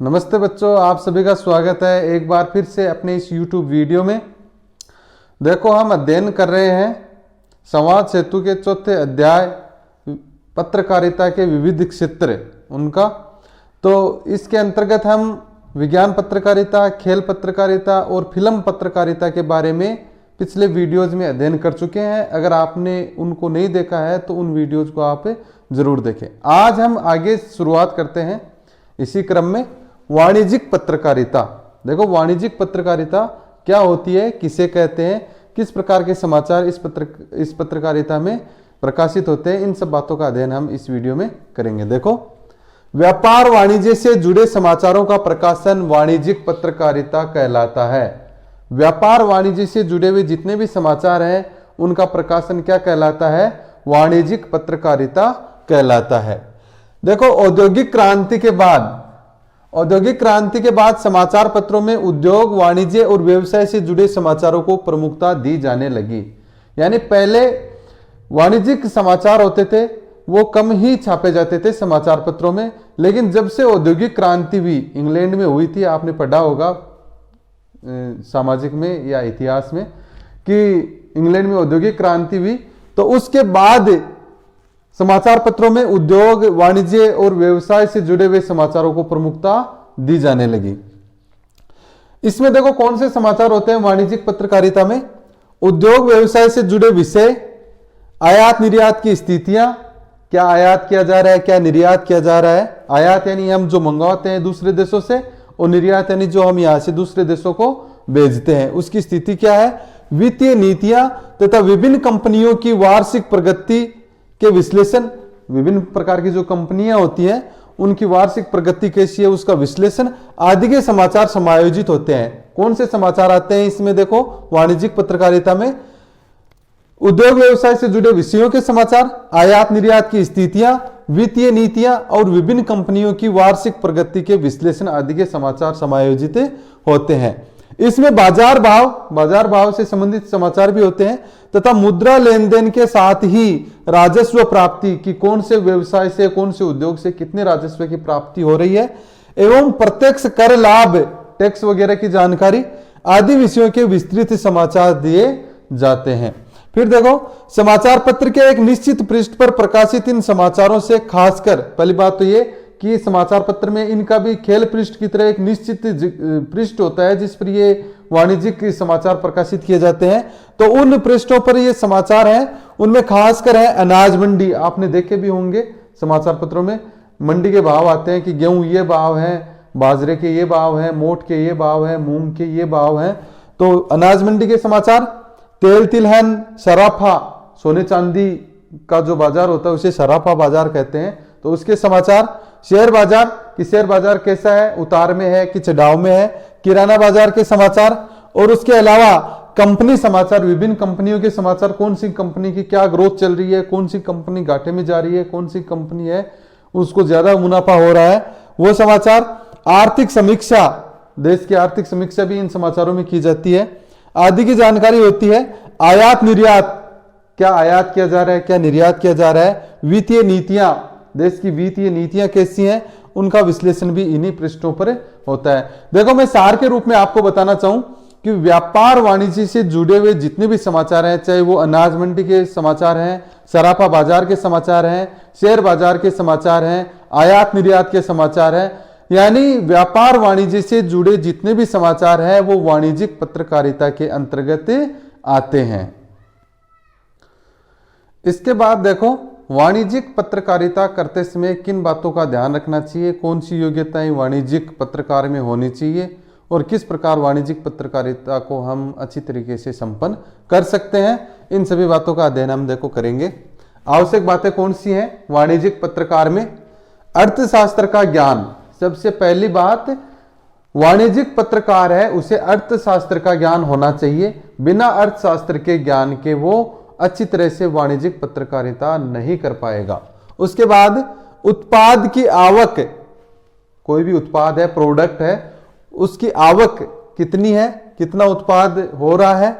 नमस्ते बच्चों, आप सभी का स्वागत है एक बार फिर से अपने इस YouTube वीडियो में। देखो, हम अध्ययन कर रहे हैं संवाद सेतु के चौथे अध्याय पत्रकारिता के विविध क्षेत्र उनका। तो इसके अंतर्गत हम विज्ञान पत्रकारिता, खेल पत्रकारिता और फिल्म पत्रकारिता के बारे में पिछले वीडियोज में अध्ययन कर चुके हैं। अगर आपने उनको नहीं देखा है तो उन वीडियोज को आप जरूर देखें। आज हम आगे शुरुआत करते हैं इसी क्रम में वाणिज्यिक पत्रकारिता। देखो, वाणिज्यिक पत्रकारिता क्या होती है, किसे कहते हैं, किस प्रकार के समाचार इस पत्रकारिता में प्रकाशित होते हैं, इन सब बातों का अध्ययन हम इस वीडियो में करेंगे। देखो, व्यापार वाणिज्य से जुड़े समाचारों का प्रकाशन वाणिज्यिक पत्रकारिता कहलाता है। व्यापार वाणिज्य से जुड़े हुए जितने भी समाचार हैं उनका प्रकाशन क्या कहलाता है? वाणिज्यिक पत्रकारिता कहलाता है। देखो, औद्योगिक क्रांति के बाद समाचार पत्रों में उद्योग, वाणिज्य और व्यवसाय से जुड़े समाचारों को प्रमुखता दी जाने लगी। यानी पहले वाणिज्यिक समाचार होते थे वो कम ही छापे जाते थे समाचार पत्रों में, लेकिन जब से औद्योगिक क्रांति भी इंग्लैंड में हुई थी, आपने पढ़ा होगा सामाजिक में या इतिहास में कि इंग्लैंड में औद्योगिक क्रांति हुई, तो उसके बाद समाचार पत्रों में उद्योग, वाणिज्य और व्यवसाय से जुड़े हुए समाचारों को प्रमुखता दी जाने लगी। इसमें देखो कौन से समाचार होते हैं वाणिज्यिक पत्रकारिता में? उद्योग व्यवसाय से जुड़े विषय, आयात निर्यात की स्थितियां, क्या आयात किया जा रहा है, क्या निर्यात किया जा रहा है। आयात यानी हम जो मंगवाते हैं दूसरे देशों से, और निर्यात यानी जो हम यहां से दूसरे देशों को भेजते हैं, उसकी स्थिति क्या है। वित्तीय नीतियां तथा विभिन्न कंपनियों की वार्षिक प्रगति के विश्लेषण, विभिन्न प्रकार की जो कंपनियां होती हैं उनकी वार्षिक प्रगति कैसी है उसका विश्लेषण आदि के समाचार समायोजित होते हैं। कौन से समाचार आते हैं इसमें? देखो, वाणिज्यिक पत्रकारिता में उद्योग व्यवसाय से जुड़े विषयों के समाचार, आयात निर्यात की स्थितियां, वित्तीय नीतियां और विभिन्न कंपनियों की वार्षिक प्रगति के विश्लेषण आदि के समाचार समायोजित होते हैं। इसमें बाजार भाव से संबंधित समाचार भी होते हैं तथा मुद्रा लेन देन के साथ ही राजस्व प्राप्ति की, कौन से व्यवसाय से, कौन से उद्योग से कितने राजस्व की प्राप्ति हो रही है, एवं प्रत्यक्ष कर लाभ, टैक्स वगैरह की जानकारी आदि विषयों के विस्तृत समाचार दिए जाते हैं। फिर देखो, समाचार पत्र के एक निश्चित पृष्ठ पर प्रकाशित इन समाचारों से खासकर पहली बात तो ये कि समाचार पत्र में इनका भी खेल पृष्ठ की तरह एक निश्चित पृष्ठ होता है जिस पर ये वाणिज्यिक समाचार प्रकाशित किए जाते हैं। तो उन पृष्ठों पर ये समाचार हैं, उनमें खासकर है अनाज मंडी। आपने देखे भी होंगे समाचार पत्रों में मंडी के भाव आते हैं कि गेहूं ये भाव है, बाजरे के ये भाव है, मोट के ये भाव है, मूंग के ये भाव है। तो अनाज मंडी के समाचार, तेल तिलहन, सराफा, सोने चांदी का जो बाजार होता है उसे सराफा बाजार कहते हैं, तो उसके समाचार, शेयर बाजार कि शेयर बाजार कैसा है, उतार में है कि चढ़ाव में है, किराना बाजार के समाचार, और उसके अलावा कंपनी समाचार, विभिन्न कंपनियों के समाचार, कौन सी कंपनी की क्या ग्रोथ चल रही है, कौन सी कंपनी घाटे में जा रही है, कौन सी कंपनी है उसको ज्यादा मुनाफा हो रहा है, वो समाचार। आर्थिक समीक्षा, देश की आर्थिक समीक्षा भी इन समाचारों में की जाती है आदि की जानकारी होती है। आयात निर्यात, क्या आयात किया जा रहा है, क्या निर्यात किया जा रहा है। वित्तीय नीतियां, देश की वित्तीय नीतियां कैसी हैं, उनका विश्लेषण भी इन्हीं पृष्ठों पर होता है। देखो, मैं सार के रूप में आपको बताना चाहूं कि व्यापार वाणिज्य से जुड़े हुए जितने भी समाचार हैं, चाहे वो अनाज मंडी के समाचार हैं, सराफा बाजार के समाचार हैं, शेयर बाजार के समाचार हैं, आयात निर्यात के समाचार हैं, यानी व्यापार वाणिज्य से जुड़े जितने भी समाचार हैं वो वाणिज्यिक पत्रकारिता के अंतर्गत आते हैं। इसके बाद देखो, वाणिज्यिक पत्रकारिता करते समय किन बातों का ध्यान रखना चाहिए, कौन सी योग्यताएं वाणिज्यिक पत्रकार में होनी चाहिए और किस प्रकार वाणिज्यिक पत्रकारिता को हम अच्छी तरीके से संपन्न कर सकते हैं, इन सभी बातों का अध्ययन हम देखो करेंगे। आवश्यक बातें कौन सी हैं वाणिज्यिक पत्रकार में? अर्थशास्त्र का ज्ञान, सबसे पहली बात, वाणिज्यिक पत्रकार है उसे अर्थशास्त्र का ज्ञान होना चाहिए। बिना अर्थशास्त्र के ज्ञान के वो अच्छी तरह से वाणिज्यिक पत्रकारिता नहीं कर पाएगा। उसके बाद उत्पाद की आवक, कोई भी उत्पाद है, प्रोडक्ट है, उसकी आवक कितनी है, कितना उत्पाद हो रहा है,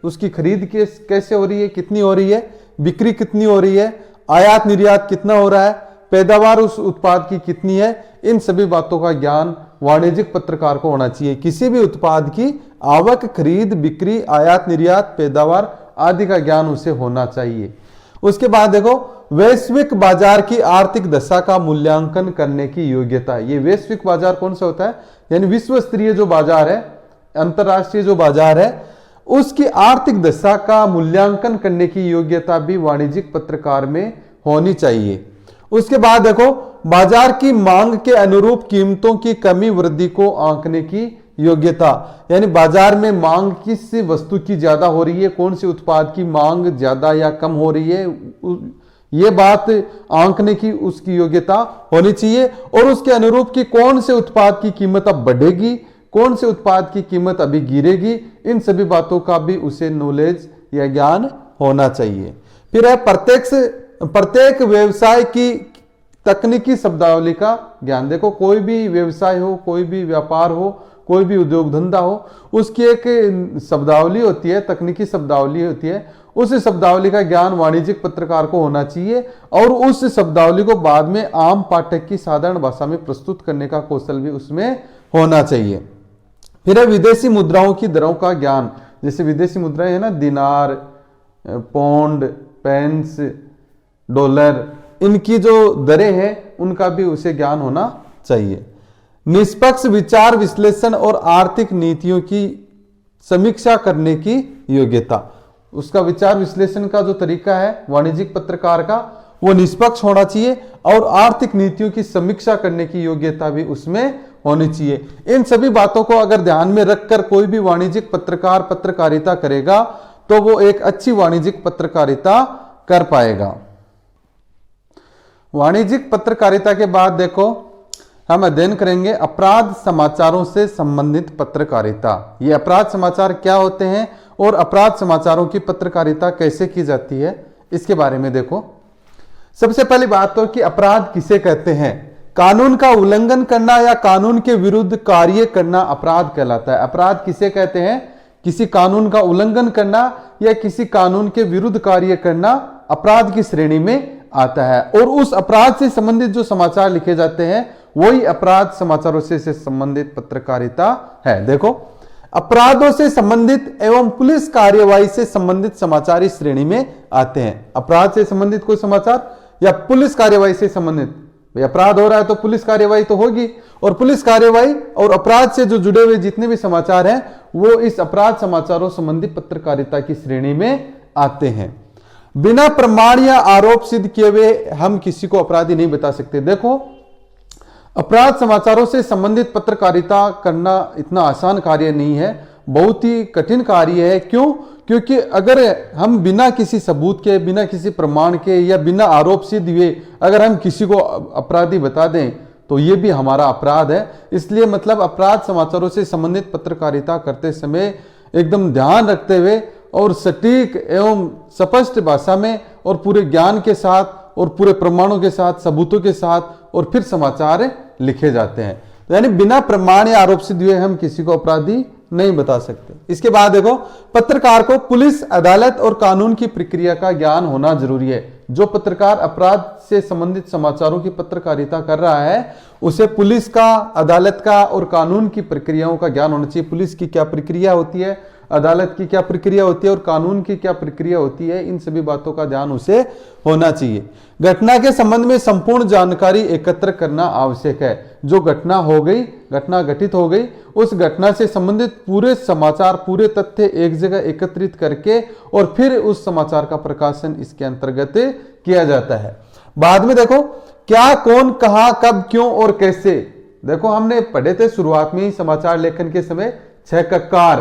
उसकी खरीद कैसे हो रही है, कितनी हो रही है, बिक्री कितनी हो रही है, आयात निर्यात कितना हो रहा है, पैदावार उस उत्पाद की कितनी है, इन सभी बातों का ज्ञान वाणिज्यिक पत्रकार को होना चाहिए। किसी भी उत्पाद की आवक, खरीद, बिक्री, आयात निर्यात, पैदावार आदि का ज्ञान उसे होना चाहिए। उसके बाद देखो, वैश्विक बाजार की आर्थिक दशा का मूल्यांकन करने की योग्यता। ये वैश्विक बाजार कौन सा होता है, यानी विश्व स्तरीय जो बाजार है, अंतरराष्ट्रीय जो बाजार है, उसकी आर्थिक दशा का मूल्यांकन करने की योग्यता भी वाणिज्यिक पत्रकार में होनी चाहिए। उसके बाद देखो, बाजार की मांग के अनुरूप कीमतों की कमी वृद्धि को आंकने की योग्यता, यानी बाजार में मांग किस वस्तु की ज्यादा हो रही है, कौन से उत्पाद की मांग ज्यादा या कम हो रही है, ये बात आंकने की उसकी योग्यता होनी चाहिए। और उसके अनुरूप कि कौन से उत्पाद की कीमत अब बढ़ेगी, कौन से उत्पाद की कीमत अभी गिरेगी, इन सभी बातों का भी उसे नॉलेज या ज्ञान होना चाहिए। फिर है प्रत्येक व्यवसाय की तकनीकी शब्दावली का ज्ञान। देखो, कोई भी व्यवसाय हो, कोई भी व्यापार हो, कोई भी उद्योग धंधा हो, उसकी एक शब्दावली होती है, तकनीकी शब्दावली होती है। उस शब्दावली का ज्ञान वाणिज्यिक पत्रकार को होना चाहिए और उस शब्दावली को बाद में आम पाठक की साधारण भाषा में प्रस्तुत करने का कौशल भी उसमें होना चाहिए। फिर है विदेशी मुद्राओं की दरों का ज्ञान। जैसे विदेशी मुद्राएं है ना, दिनार, पौंड, पेंस, डॉलर, इनकी जो दरें हैं उनका भी उसे ज्ञान होना चाहिए। निष्पक्ष विचार विश्लेषण और आर्थिक नीतियों की समीक्षा करने की योग्यता। उसका विचार विश्लेषण का जो तरीका है वाणिज्यिक पत्रकार का, वो निष्पक्ष होना चाहिए और आर्थिक नीतियों की समीक्षा करने की योग्यता भी उसमें होनी चाहिए। इन सभी बातों को अगर ध्यान में रखकर कोई भी वाणिज्यिक पत्रकार पत्रकारिता करेगा तो वो एक अच्छी वाणिज्यिक पत्रकारिता कर पाएगा। वाणिज्यिक पत्रकारिता के बाद देखो, हम अध्ययन करेंगे अपराध समाचारों से संबंधित पत्रकारिता। ये अपराध समाचार क्या होते हैं और अपराध समाचारों की पत्रकारिता कैसे की जाती है, इसके बारे में देखो। सबसे पहली बात तो कि अपराध किसे कहते हैं। कानून का उल्लंघन करना या कानून के विरुद्ध कार्य करना अपराध कहलाता है। अपराध किसे कहते हैं, किसी कानून का उल्लंघन करना या किसी कानून के विरुद्ध कार्य करना अपराध की श्रेणी में आता है। और उस अपराध से संबंधित जो समाचार लिखे जाते हैं वही अपराध समाचारों से संबंधित पत्रकारिता है। देखो, अपराधों से संबंधित एवं पुलिस कार्यवाही से संबंधित समाचार इस श्रेणी में आते हैं। अपराध से संबंधित कोई समाचार या पुलिस कार्यवाही से संबंधित, अपराध हो रहा है तो पुलिस कार्यवाही तो होगी, और पुलिस कार्यवाही और अपराध से जो जुड़े हुए जितने भी समाचार हैं वो इस अपराध समाचारों संबंधी पत्रकारिता की श्रेणी में आते हैं। बिना प्रमाण या आरोप सिद्ध किए हुए हम किसी को अपराधी नहीं बता सकते। देखो, अपराध समाचारों से संबंधित पत्रकारिता करना इतना आसान कार्य नहीं है, बहुत ही कठिन कार्य है। क्यों? क्योंकि अगर हम बिना किसी सबूत के, बिना किसी प्रमाण के या बिना आरोप सिद्ध हुए अगर हम किसी को अपराधी बता दें तो ये भी हमारा अपराध है। इसलिए मतलब अपराध समाचारों से संबंधित पत्रकारिता करते समय एकदम ध्यान रखते हुए और सटीक एवं स्पष्ट भाषा में और पूरे ज्ञान के साथ और पूरे प्रमाणों के साथ, सबूतों के साथ और फिर समाचार लिखे जाते हैं। तो यानी बिना प्रमाण या आरोप सिद्ध हुए हम किसी को अपराधी नहीं बता सकते। इसके बाद देखो, पत्रकार को पुलिस, अदालत और कानून की प्रक्रिया का ज्ञान होना जरूरी है। जो पत्रकार अपराध से संबंधित समाचारों की पत्रकारिता कर रहा है उसे पुलिस का, अदालत का और कानून की प्रक्रियाओं का ज्ञान होना चाहिए। पुलिस की क्या प्रक्रिया होती है, अदालत की क्या प्रक्रिया होती है और कानून की क्या प्रक्रिया होती है, इन सभी बातों का ध्यान उसे होना चाहिए। घटना के संबंध में संपूर्ण जानकारी एकत्र करना आवश्यक है। जो घटना हो गई, घटना घटित हो गई, उस घटना से संबंधित पूरे समाचार, पूरे तथ्य एक जगह एकत्रित करके और फिर उस समाचार का प्रकाशन इसके अंतर्गत किया जाता है। बाद में देखो, क्या, कौन, कहां, कब, क्यों और कैसे। देखो, हमने पढ़े थे शुरुआत में ही समाचार लेखन के समय 6 कक्कार,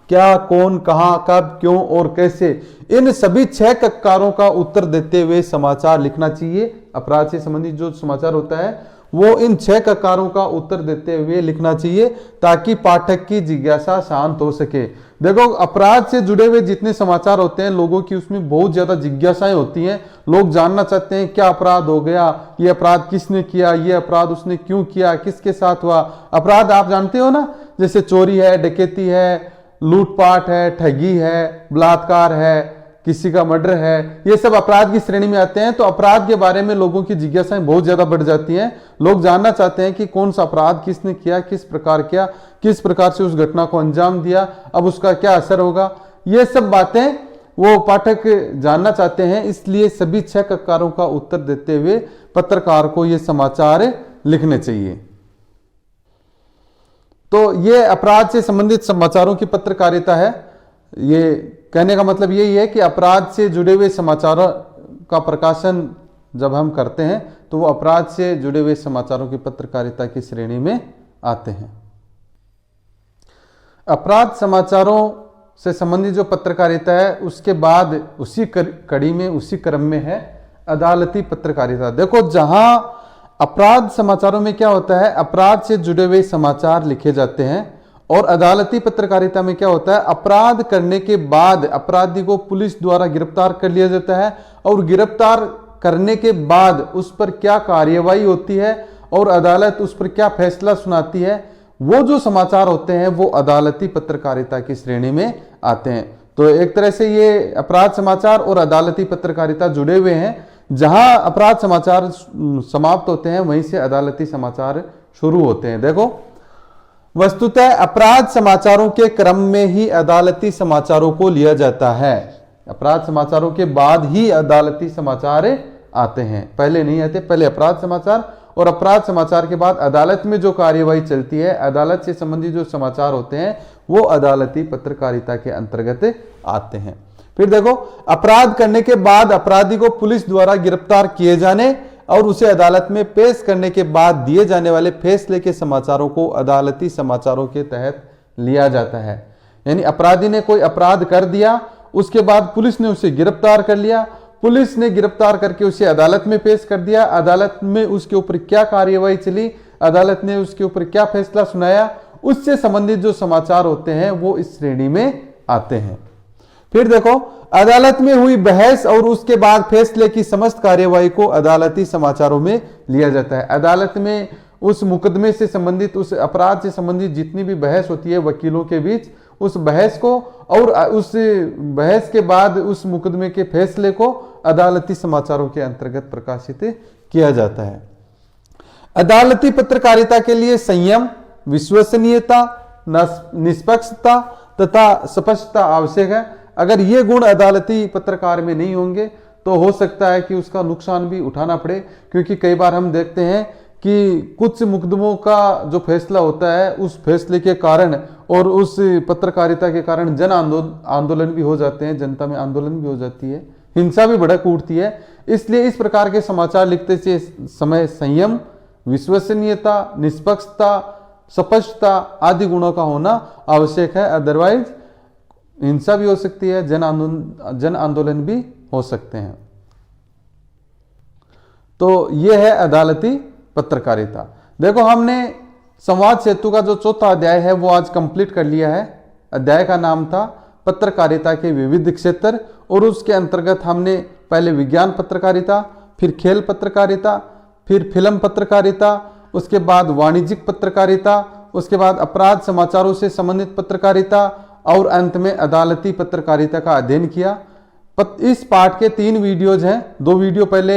क्या, कौन, कहां, कब, क्यों और कैसे, इन सभी 6 कक्कारों का उत्तर देते हुए समाचार लिखना चाहिए। अपराध से संबंधित जो समाचार होता है वो इन 6 कक्कारों का उत्तर देते हुए लिखना चाहिए ताकि पाठक की जिज्ञासा शांत हो सके। देखो, अपराध से जुड़े हुए जितने समाचार होते हैं लोगों की उसमें बहुत ज्यादा जिज्ञासाएं होती हैं। लोग जानना चाहते हैं क्या अपराध हो गया, ये अपराध किसने किया, ये अपराध उसने क्यों किया, किसके साथ हुआ। अपराध आप जानते हो ना, जैसे चोरी है, डकैती है, लूटपाट है, ठगी है, बलात्कार है, किसी का मर्डर है, ये सब अपराध की श्रेणी में आते हैं। तो अपराध के बारे में लोगों की जिज्ञासाएं बहुत ज्यादा बढ़ जाती हैं। लोग जानना चाहते हैं कि कौन सा अपराध किसने किया, किस प्रकार से उस घटना को अंजाम दिया, अब उसका क्या असर होगा, ये सब बातें वो पाठक जानना चाहते हैं। इसलिए सभी 6 ककारों का उत्तर देते हुए पत्रकार को ये समाचार लिखने चाहिए। तो ये अपराध से संबंधित समाचारों की पत्रकारिता है। ये कहने का मतलब यही है कि अपराध से जुड़े हुए समाचारों का प्रकाशन जब हम करते हैं तो वो अपराध से जुड़े हुए समाचारों की पत्रकारिता की श्रेणी में आते हैं। अपराध समाचारों से संबंधित जो पत्रकारिता है उसके बाद उसी कड़ी में, उसी क्रम में है अदालती पत्रकारिता। देखो, जहां अपराध समाचारों में क्या होता है, अपराध से जुड़े हुए समाचार लिखे जाते हैं, और अदालती पत्रकारिता में क्या होता है, अपराध करने के बाद अपराधी को पुलिस द्वारा गिरफ्तार कर लिया जाता है, और गिरफ्तार करने के बाद उस पर क्या कार्यवाही होती है और अदालत उस पर क्या फैसला सुनाती है, वो जो समाचार होते हैं वो अदालती पत्रकारिता की श्रेणी में आते हैं। तो एक तरह से ये अपराध समाचार और अदालती पत्रकारिता जुड़े हुए हैं। जहां अपराध समाचार समाप्त होते हैं वहीं से अदालती समाचार शुरू होते हैं। देखो, वस्तुतः अपराध समाचारों के क्रम में ही अदालती समाचारों को लिया जाता है। अपराध समाचारों के बाद ही अदालती समाचार आते हैं, पहले नहीं आते। पहले अपराध समाचार, और अपराध समाचार के बाद अदालत में जो कार्यवाही चलती है, अदालत से संबंधित जो समाचार होते हैं वो अदालती पत्रकारिता के अंतर्गत आते हैं। फिर देखो, अपराध करने के बाद अपराधी को पुलिस द्वारा गिरफ्तार किए जाने और उसे अदालत में पेश करने के बाद दिए जाने वाले फैसले के समाचारों को अदालती समाचारों के तहत लिया जाता है। यानी अपराधी ने कोई अपराध कर दिया, उसके बाद पुलिस ने उसे गिरफ्तार कर लिया, पुलिस ने गिरफ्तार करके उसे अदालत में पेश कर दिया, अदालत में उसके ऊपर क्या कार्यवाही चली, अदालत ने उसके ऊपर क्या फैसला सुनाया, उससे संबंधित जो समाचार होते हैं वो इस श्रेणी में आते हैं। फिर देखो, अदालत में हुई बहस और उसके बाद फैसले की समस्त कार्यवाही को अदालती समाचारों में लिया जाता है। अदालत में उस मुकदमे से संबंधित, उस अपराध से संबंधित जितनी भी बहस होती है वकीलों के बीच, उस बहस को और उस बहस के बाद उस मुकदमे के फैसले को अदालती समाचारों के अंतर्गत प्रकाशित किया जाता है। अदालती पत्रकारिता के लिए संयम, विश्वसनीयता, निष्पक्षता तथा स्पष्टता आवश्यक है। अगर ये गुण अदालती पत्रकार में नहीं होंगे तो हो सकता है कि उसका नुकसान भी उठाना पड़े, क्योंकि कई बार हम देखते हैं कि कुछ मुकदमों का जो फैसला होता है उस फैसले के कारण और उस पत्रकारिता के कारण जन आंदोलन भी हो जाते हैं, जनता में आंदोलन भी हो जाती है, हिंसा भी भड़क उठती है। इसलिए इस प्रकार के समाचार लिखते समय संयम, विश्वसनीयता, निष्पक्षता, स्पष्टता आदि गुणों का होना आवश्यक है। अदरवाइज हिंसा भी हो सकती है, जन आंदोलन भी हो सकते हैं। तो यह है अदालती पत्रकारिता। देखो, हमने संवाद सेतु का जो 4था अध्याय है वो आज कंप्लीट कर लिया है। अध्याय का नाम था पत्रकारिता के विविध क्षेत्र, और उसके अंतर्गत हमने पहले विज्ञान पत्रकारिता, फिर खेल पत्रकारिता, फिर फिल्म पत्रकारिता, उसके बाद वाणिज्यिक पत्रकारिता, उसके बाद अपराध समाचारों से संबंधित पत्रकारिता, और अंत में अदालती पत्रकारिता का अध्ययन किया। इस पाठ के 3 वीडियोज हैं। 2 वीडियो पहले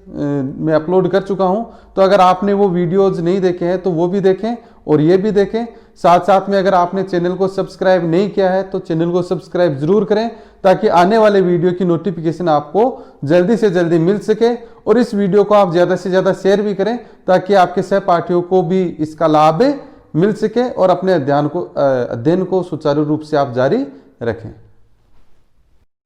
मैं अपलोड कर चुका हूं, तो अगर आपने वो वीडियोज नहीं देखे हैं तो वो भी देखें और ये भी देखें। साथ साथ में अगर आपने चैनल को सब्सक्राइब नहीं किया है तो चैनल को सब्सक्राइब जरूर करें, ताकि आने वाले वीडियो की नोटिफिकेशन आपको जल्दी से जल्दी मिल सके। और इस वीडियो को आप ज़्यादा से ज़्यादा शेयर भी करें, ताकि आपके सहपाठियों को भी इसका लाभ मिल सके और अपने अध्ययन को सुचारू रूप से आप जारी रखें।